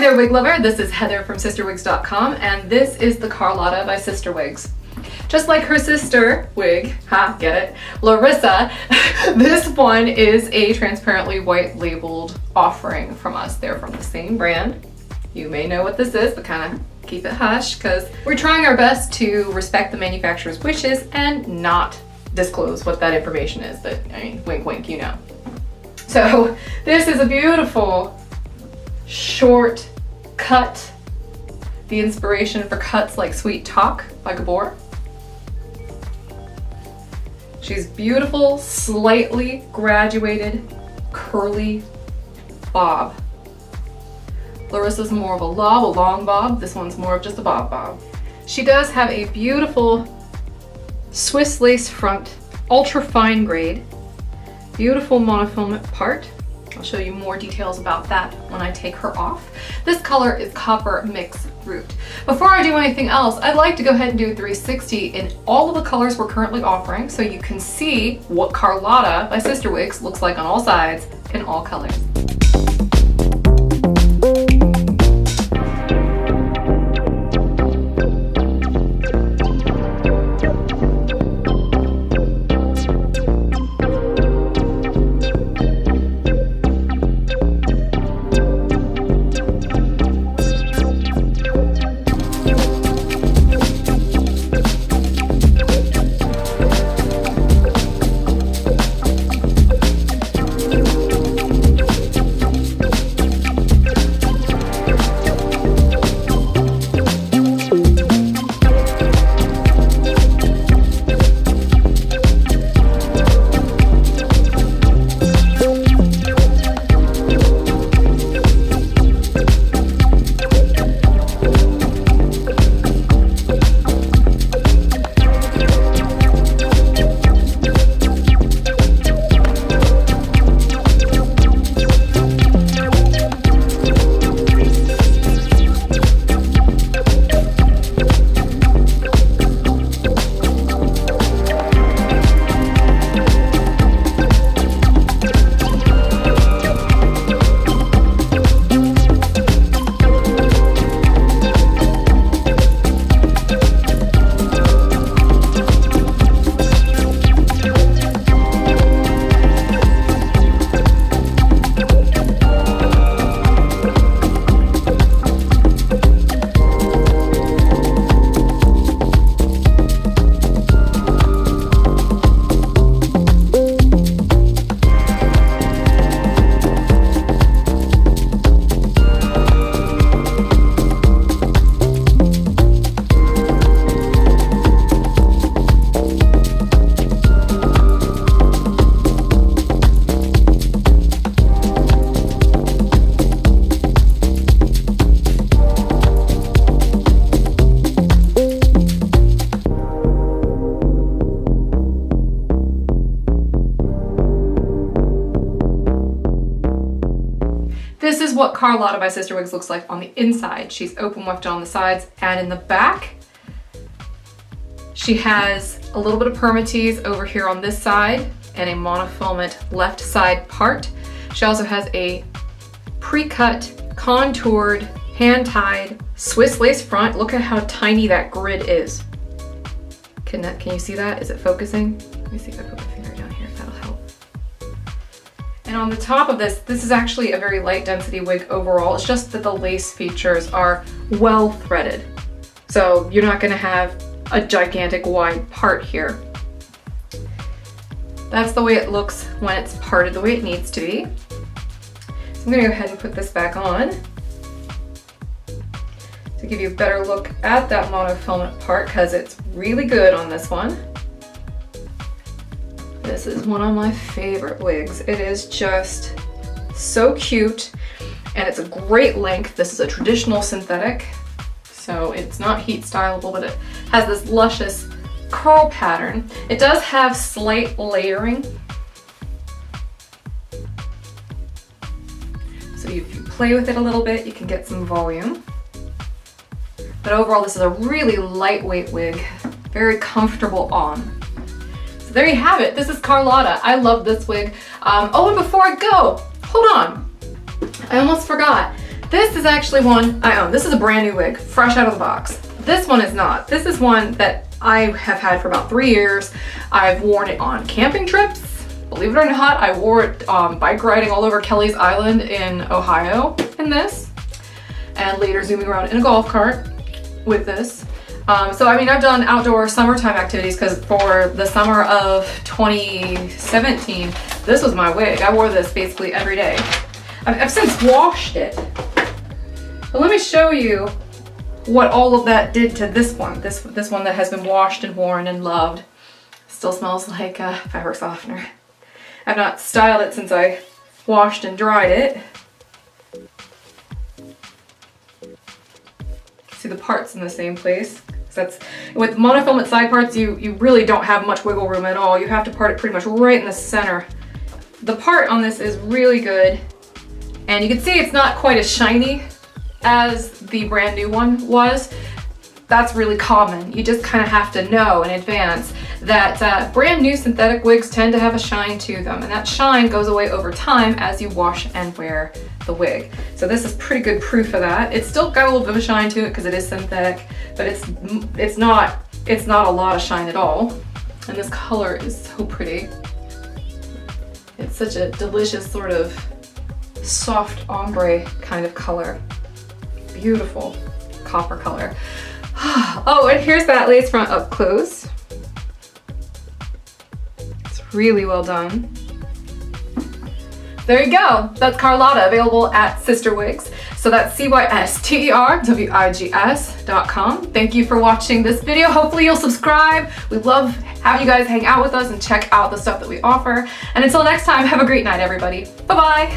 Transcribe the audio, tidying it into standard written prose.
there, wig lover. This is Heather from CysterWigs.com, and this is the Carlotta by CysterWigs. Just like her sister wig, get it, Larissa, this one is a transparently white labeled offering from us. They're from the same brand. You may know what this is, but kind of keep it hush because we're trying our best to respect the manufacturer's wishes and not disclose what that information is. But I mean, wink, wink, you know. So this is a beautiful short cut, the inspiration for cuts like Sweet Talk by Gabor. She's beautiful, slightly graduated, curly bob. Larissa's more of a lob, a long bob. This one's more of just a bob. She does have a beautiful Swiss lace front, ultra fine grade, beautiful monofilament part. I'll show you more details about that when I take her off. This color is Copper Mix Root. Before I do anything else, I'd like to go ahead and do a 360 in all of the colors we're currently offering so you can see what Carlotta by CysterWigs looks like on all sides in all colors. This is what Carlotta by CysterWigs looks like on the inside. She's open wefted on the sides, and in the back, she has a little bit of permatease over here on this side and a monofilament left side part. She also has a pre-cut, contoured, hand-tied Swiss lace front. Look at how tiny that grid is. Can you see that? Is it focusing? Let me see if I put my finger down here, if that'll help. And on the top of this is actually a very light density wig overall. It's just that the lace features are well threaded. So you're not gonna have a gigantic wide part here. That's the way it looks when it's parted the way it needs to be. So I'm gonna go ahead and put this back on to give you a better look at that monofilament part because it's really good on this one. This is one of my favorite wigs. It is just so cute and it's a great length. This is a traditional synthetic, so it's not heat stylable, but it has this luscious curl pattern. It does have slight layering. So if you play with it a little bit, you can get some volume. But overall, this is a really lightweight wig, very comfortable on. There you have it. This is Carlotta. I love this wig. Oh, and before I go, hold on. I almost forgot. This is actually one I own. This is a brand new wig, fresh out of the box. This one is not. This is one that I have had for about 3 years. I've worn it on camping trips. Believe it or not, I wore it bike riding all over Kelly's Island in Ohio in this, and later zooming around in a golf cart with this. So I mean, I've done outdoor summertime activities because for the summer of 2017, this was my wig. I wore this basically every day. I've since washed it, but let me show you what all of that did to this one. This one that has been washed and worn and loved. Still smells like fabric softener. I've not styled it since I washed and dried it. See the parts in the same place. That's with monofilament side parts, you really don't have much wiggle room at all. You have to part it pretty much right in the center. The part on this is really good, and you can see it's not quite as shiny as the brand new one was. That's really common. You just kind of have to know in advance that brand new synthetic wigs tend to have a shine to them, and that shine goes away over time as you wash and wear the wig. So this is pretty good proof of that. It's still got a little bit of a shine to it because it is synthetic, but it's not a lot of shine at all. And this color is so pretty. It's such a delicious sort of soft ombre kind of color. Beautiful copper color. Oh, and here's that lace front up close. It's really well done. There you go. That's Carlotta, available at CysterWigs. So that's CysterWigs.com. Thank you for watching this video. Hopefully you'll subscribe. We love having you guys hang out with us and check out the stuff that we offer. And until next time, have a great night, everybody. Bye-bye.